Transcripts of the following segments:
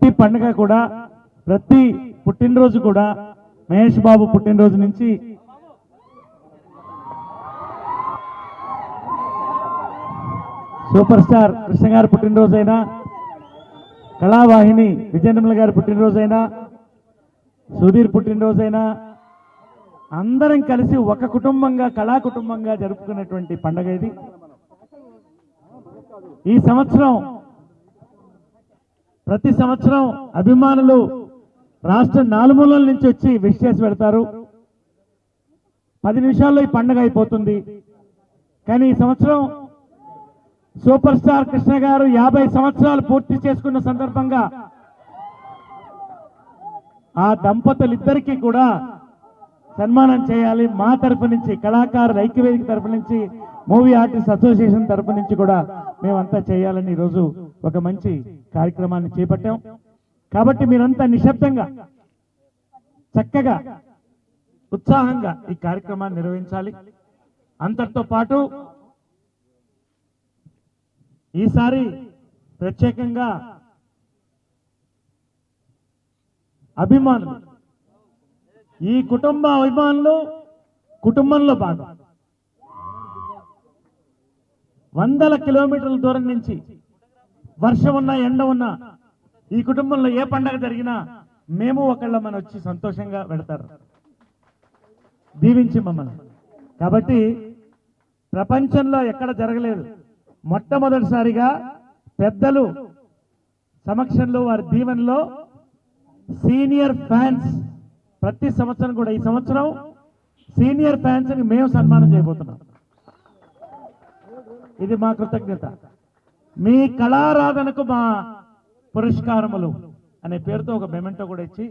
ప్రతి పండుగ కూడా, ప్రతి పుట్టినరోజు కూడా మహేష్ బాబు పుట్టినరోజు నుంచి సూపర్ స్టార్ కృష్ణ గారి పుట్టినరోజైనా, కళావాహిని విజయనిర్మల గారి పుట్టినరోజైనా, సుధీర్ పుట్టినరోజైనా అందరం కలిసి ఒక కుటుంబంగా, కళా కుటుంబంగా జరుపుకునేటువంటి పండుగ ఇది. ఈ సంవత్సరం ప్రతి సంవత్సరం అభిమానులు రాష్ట్ర నాలుమూలల నుంచి వచ్చి విష్ చేసి పెడతారు. 10 నిమిషాల్లో ఈ పండుగ అయిపోతుంది. కానీ ఈ సంవత్సరం సూపర్ స్టార్ కృష్ణ గారు 50 సంవత్సరాలు పూర్తి చేసుకున్న సందర్భంగా ఆ దంపతులిద్దరికీ కూడా సన్మానం చేయాలి. మా తరఫు నుంచి, కళాకారుల ఐక్యవేదిక తరఫు నుంచి, మూవీ ఆర్టిస్ట్ అసోసియేషన్ తరఫు నుంచి కూడా మేమంతా చేయాలని ఈరోజు ఒక మంచి కార్యక్రమాన్ని చేపట్టాం. కాబట్టి మీరంతా నిశ్శబ్దంగా, చక్కగా, ఉత్సాహంగా ఈ కార్యక్రమాన్ని నిర్వహించాలి. అంతటితో పాటు ఈసారి ప్రత్యేకంగా అభిమానులు, ఈ కుటుంబ అభిమానులు కుటుంబంలో భాగం. 100 కిలోమీటర్ల దూరం నుంచి వర్షం ఉన్నా, ఎండ ఉన్నా, ఈ కుటుంబంలో ఏ పండగ జరిగినా మేము ఒకళ్ళమని వచ్చి సంతోషంగా పెడతారు, దీవించి మమ్మల్ని. కాబట్టి ప్రపంచంలో ఎక్కడ జరగలేదు. మొట్టమొదటిసారిగా పెద్దలు సమక్షంలో, వారి దీవెనలో సీనియర్ ఫ్యాన్స్ ప్రతి సంవత్సరం కూడా, ఈ సంవత్సరం సీనియర్ ఫ్యాన్స్ ని మేము సన్మానం చేయబోతున్నాం. ఇది మా కృతజ్ఞత. మీ కళారాధనకు మా పురస్కారములు అనే పేరుతో ఒక మెమెంటో కూడా ఇచ్చి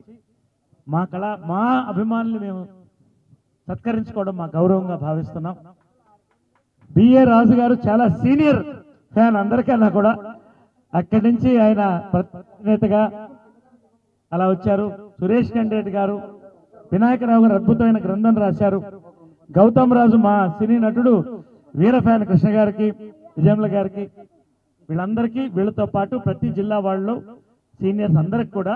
మా అభిమానులు మేము సత్కరించుకోవడం మా గౌరవంగా భావిస్తున్నాం. బిఏ రాజు గారు చాలా సీనియర్ ఫ్యాన్ అందరికన్నా కూడా. అక్కడి నుంచి ఆయన ప్రతినేతగా అలా వచ్చారు. సురేష్ కండేటి గారు, వినాయకరావు గారు అద్భుతమైన గ్రంథం రాశారు. గౌతమ్ రాజు మా సినీ నటుడు, వీర ఫ్యాన్ కృష్ణ గారికి, విజయనిర్మల గారికి, వీళ్ళందరికీ, వీళ్ళతో పాటు ప్రతి జిల్లా వాళ్ళు సీనియర్స్ అందరికి కూడా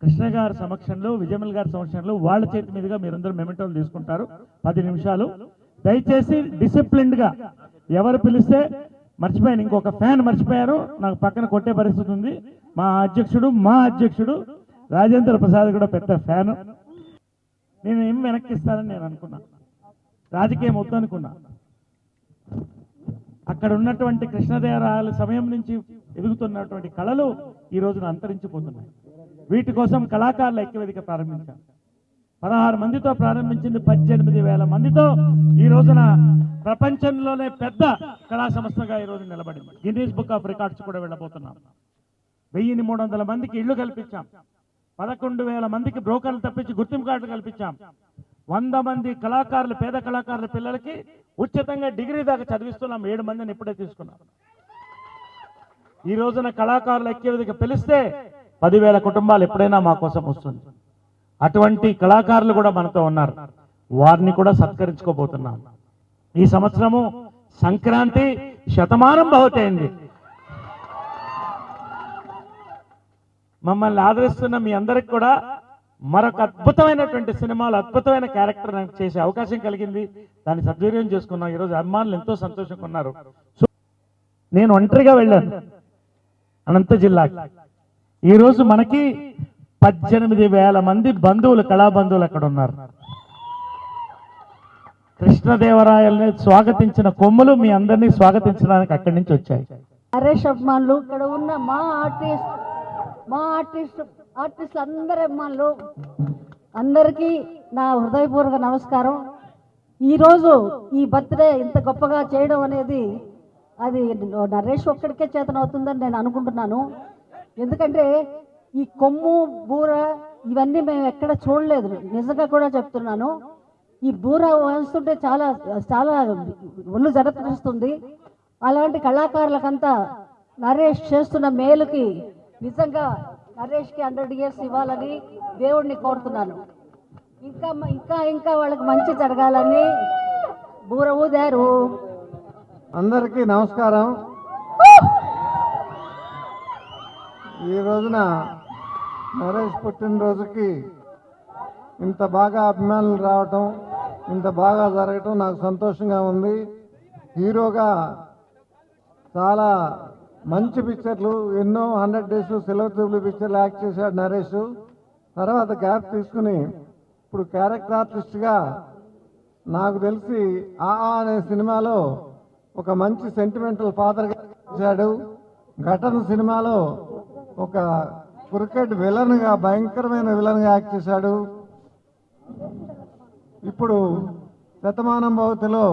కృష్ణ గారి సమక్షంలో, విజయనిర్మల గారి సమక్షంలో వాళ్ళ చేతి మీదుగా మీరందరూ మెమెంటోలు తీసుకుంటారు. 10 నిమిషాలు. దయచేసి డిసిప్లిన్డ్ గా, ఎవరు పిలిస్తే మర్చిపోయాను, ఇంకొక ఫ్యాన్ మర్చిపోయారు, నాకు పక్కన కొట్టే పరిస్థితి ఉంది. మా అధ్యక్షుడు రాజేంద్ర ప్రసాద్ కూడా పెద్ద ఫ్యాను. నేను ఏం వెనక్కిస్తానని నేను అనుకున్నా, రాజకీయం వద్దనుకున్నా. అక్కడ ఉన్నటువంటి కృష్ణదేవరాయల సమయం నుంచి ఎదుగుతున్నటువంటి కళలు ఈ రోజున అంతరించిపోతున్నాయి. వీటి కోసం కళాకారుల ఐక్యవేదిక ప్రారంభించాం. 16 మందితో ప్రారంభించింది 18,000 మందితో ఈ రోజున ప్రపంచంలోనే పెద్ద కళా సంస్థగా ఈ రోజు నిలబడింది. గిన్నీస్ బుక్ ఆఫ్ రికార్డ్స్ కూడా వెళ్ళబోతున్నాం. 1300 మందికి ఇళ్లు కల్పించాం. 11,000 మందికి బ్రోకర్లు తప్పించి గుర్తింపు కార్డులు కల్పించాం. 100 మంది కళాకారులు, పేద కళాకారుల పిల్లలకి ఉచితంగా డిగ్రీ దాకా చదివిస్తున్నాం. 7 మందిని ఇప్పుడే తీసుకున్నాం. ఈ రోజున కళాకారుల ఐక్యవేదిక పిలిస్తే 10,000 కుటుంబాలు ఎప్పుడైనా మా కోసం వస్తుంది. అటువంటి కళాకారులు కూడా మనతో ఉన్నారు. వారిని కూడా సత్కరించుకోబోతున్నాం. ఈ సంవత్సరము సంక్రాంతి శతమానం భవతైంది. మమ్మల్ని ఆదరిస్తున్న మీ అందరికి కూడా మరొక అద్భుతమైనటువంటి సినిమాలు, అద్భుతమైన క్యారెక్టర్ నాకు చేసే అవకాశం కలిగింది. దాన్ని సద్వినియోగం చేసుకున్నాం. ఈరోజు అభిమానులు ఎంతో సంతోషంగా ఉన్నారు. నేను ఒంటరిగా వెళ్ళాను అనంత జిల్లాకి. ఈరోజు మనకి 18,000 మంది బంధువులు, కళా బంధువులు అక్కడ ఉన్నారు. కృష్ణదేవరాయల్ని స్వాగతించిన కొమ్ములు మీ అందరినీ స్వాగతించడానికి అక్కడి నుంచి వచ్చాయి. నరేష్ అభిమానులు, ఇక్కడ ఉన్న మా ఆర్టిస్ట్ అందరి అభిమానులు అందరికీ నా హృదయపూర్వక నమస్కారం. ఈరోజు ఈ బర్త్డే ఇంత గొప్పగా చేయడం అనేది అది నరేష్ ఒక్కడికే చేతనవుతుందని నేను అనుకుంటున్నాను. ఎందుకంటే ఈ కొమ్ము, బూర ఇవన్నీ మేము ఎక్కడ చూడలేదు. నిజంగా కూడా చెప్తున్నాను. ఈ బూర వేస్తుంటే చాలా చాలా ఒళ్ళు జరపనిస్తుంది. అలాంటి కళాకారులకంతా నరేష్ చేస్తున్న మేలుకి నిజంగా నరేష్కి 100 years ఇవ్వాలని దేవుడిని కోరుతున్నాను. ఇంకా ఇంకా ఇంకా వాళ్ళకి మంచి జరగాలని బూర ఊదారు. అందరికీ నమస్కారం. ఈ రోజున నరేష్ పుట్టినరోజుకి ఇంత బాగా అభిమానులు రావటం, ఇంత బాగా జరగటం నాకు సంతోషంగా ఉంది. హీరోగా చాలా మంచి పిక్చర్లు, ఎన్నో 100 డేస్ సిల్వర్ జూబ్లీ పిక్చర్లు యాక్ట్ చేశాడు నరేష్. తర్వాత గ్యాప్ తీసుకుని ఇప్పుడు క్యారెక్టర్ ఆర్టిస్ట్గా నాకు తెలిసి ఆ అనే సినిమాలో ఒక మంచి సెంటిమెంటల్ ఫాదర్గా చేశాడు. ఘటన సినిమాలో ఒక క్రికెట్ విలన్గా, భయంకరమైన విలన్గా యాక్ట్ చేశాడు. ఇప్పుడు శతమానం భవతిలో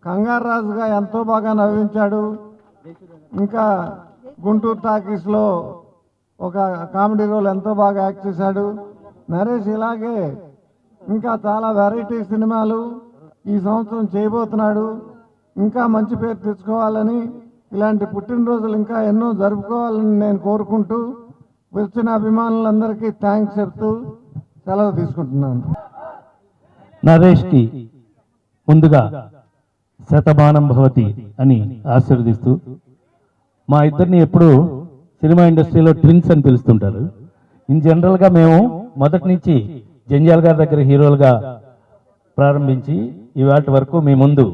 కంగారు రాజుగా ఎంతో బాగా నవ్వించాడు. ఇంకా గుంటూరు టాకీస్లో ఒక కామెడీ రోల్ ఎంతో బాగా యాక్ట్ చేశాడు నరేష్. ఇలాగే ఇంకా చాలా వెరైటీ సినిమాలు ఈ సంవత్సరం చేయబోతున్నాడు. ఇంకా మంచి పేరు తెచ్చుకోవాలని, ఇలాంటి పుట్టినరోజులు ఇంకా ఎన్నో జరుపుకోవాలని నేను కోరుకుంటూ వచ్చిన అభిమానులందరికీ థ్యాంక్స్ చెప్తూ సెలవు తీసుకుంటున్నాను. నరేష్కి ముందుగా శతమానం భవతి అని ఆశీర్వదిస్తూ, మా ఇద్దరిని ఎప్పుడు సినిమా ఇండస్ట్రీలో ట్విన్స్ అని పిలుస్తుంటారు. ఇన్ జనరల్గా మేము మొదటి నుంచి జంజాల్ గారి దగ్గర హీరోలుగా ప్రారంభించి ఇవాటి వరకు మీ ముందు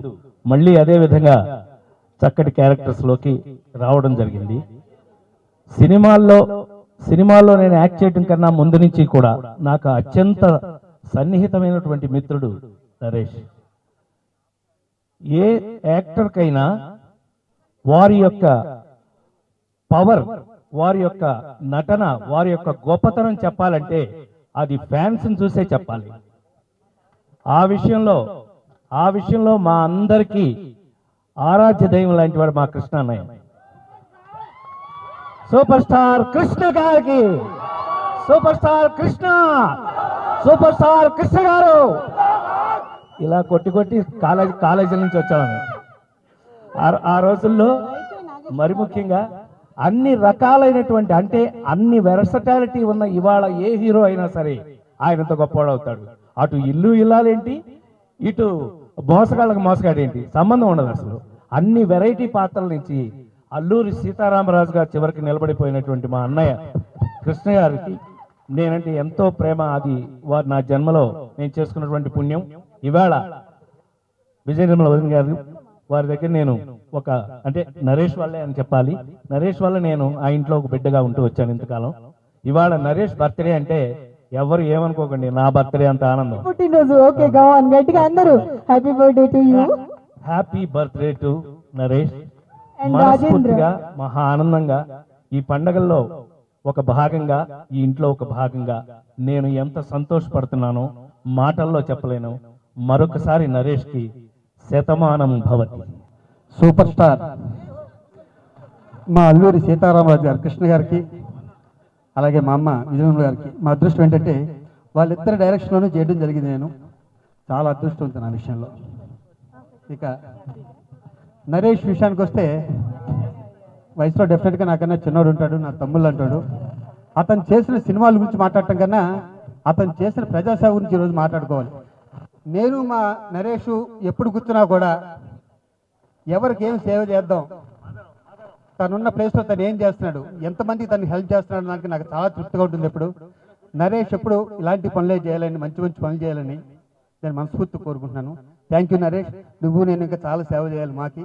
మళ్ళీ అదే విధంగా చక్కటి క్యారెక్టర్స్లోకి రావడం జరిగింది. సినిమాల్లో నేను యాక్ట్ చేయడం కన్నా ముందు నుంచి కూడా నాకు అత్యంత సన్నిహితమైనటువంటి మిత్రుడు నరేష్. ఏ యాక్టర్కైనా వారి యొక్క పవర్, వారి యొక్క నటన, వారి యొక్క గొప్పతనం చెప్పాలంటే అది ఫ్యాన్స్ని చూసే చెప్పాలి. ఆ విషయంలో మా అందరికీ ఆరాధ్య దైవం లాంటి వాడు మా కృష్ణ అన్నయ్య. సూపర్ స్టార్ కృష్ణ గారికి, super star Krishna, super star Krishna గారు ఇలా కొట్టి కాలేజీ నుంచి వచ్చాము. ఆ రోజుల్లో మరి ముఖ్యంగా అన్ని రకాలైనటువంటి, అంటే అన్ని వెర్సటాలిటీ ఉన్న ఇవాళ ఏ హీరో అయినా సరే ఆయనంత గొప్పవాడు అవుతాడు. అటు ఇల్లు ఇల్లాలేంటి, ఇటు మోసగాళ్ళకి మోసగాడేంటి, సంబంధం ఉండదు అసలు. అన్ని వెరైటీ పాత్రల నుంచి అల్లూరి సీతారామరాజు గారు చివరికి నిలబడిపోయినటువంటి మా అన్నయ్య కృష్ణ గారికి నేనంటే ఎంతో ప్రేమ. అది వారు నా జన్మలో నేను చేసుకున్నటువంటి పుణ్యం. ఇవాళ విజయ నిర్మల వదిన గారు వారి దగ్గర నేను అంటే నరేష్ వల్లే అని చెప్పాలి. నరేష్ వల్ల నేను ఆ ఇంట్లో ఒక బిడ్డగా ఉంటూ వచ్చాను ఇంతకాలం. ఇవాళ నరేష్ బర్త్డే అంటే ఎవరు ఏమనుకోకండి, నా బర్త్డే అంత ఆనందం. పుట్టినరోజు ఓకే, గట్టిగా అందరూ happy birthday to you. Happy birthday to Naresh. మనస్ఫూర్తిగా మహా ఆనందంగా ఈ పండగల్లో ఒక భాగంగా, ఈ ఇంట్లో ఒక భాగంగా నేను ఎంత సంతోషపడుతున్నానో మాటల్లో చెప్పలేను. మరొకసారి నరేష్కి శతమానం భవతి. సూపర్ స్టార్ మా అల్లూరి సీతారామరాజు గారు కృష్ణ గారికి, అలాగే మా అమ్మ విజయనగరం గారికి మా అదృష్టం ఏంటంటే వాళ్ళిద్దరి డైరెక్షన్లోనూ చేయడం జరిగింది. నేను చాలా అదృష్టవంతున్నా ఆ విషయంలో. ఇక నరేష్ విషయానికి వస్తే వయసులో డెఫినెట్గా నాకన్నా చిన్నోడు ఉంటాడు, నా తమ్ముళ్ళు అంటాడు. అతను చేసిన సినిమాల గురించి మాట్లాడటం కన్నా అతను చేసిన ప్రజాసేవ గురించి ఈరోజు మాట్లాడుకోవాలి. నేను మా నరేష్ ఎప్పుడు కూర్చున్నా కూడా ఎవరికి ఏం సేవ చేద్దాం, తనున్న ప్లేస్లో తను ఏం చేస్తున్నాడు, ఎంతమంది తను హెల్ప్ చేస్తున్నాడు దానికి నాకు చాలా తృప్తిగా ఉంటుంది. ఎప్పుడు నరేష్ ఎప్పుడు ఇలాంటి పనులే చేయాలని, మంచి మంచి పనులు చేయాలని నేను మనస్ఫూర్తి కోరుకుంటున్నాను. Thank you Naresh. నువ్వు నేను ఇంకా చాలా సేవ చేయాలి మాకి.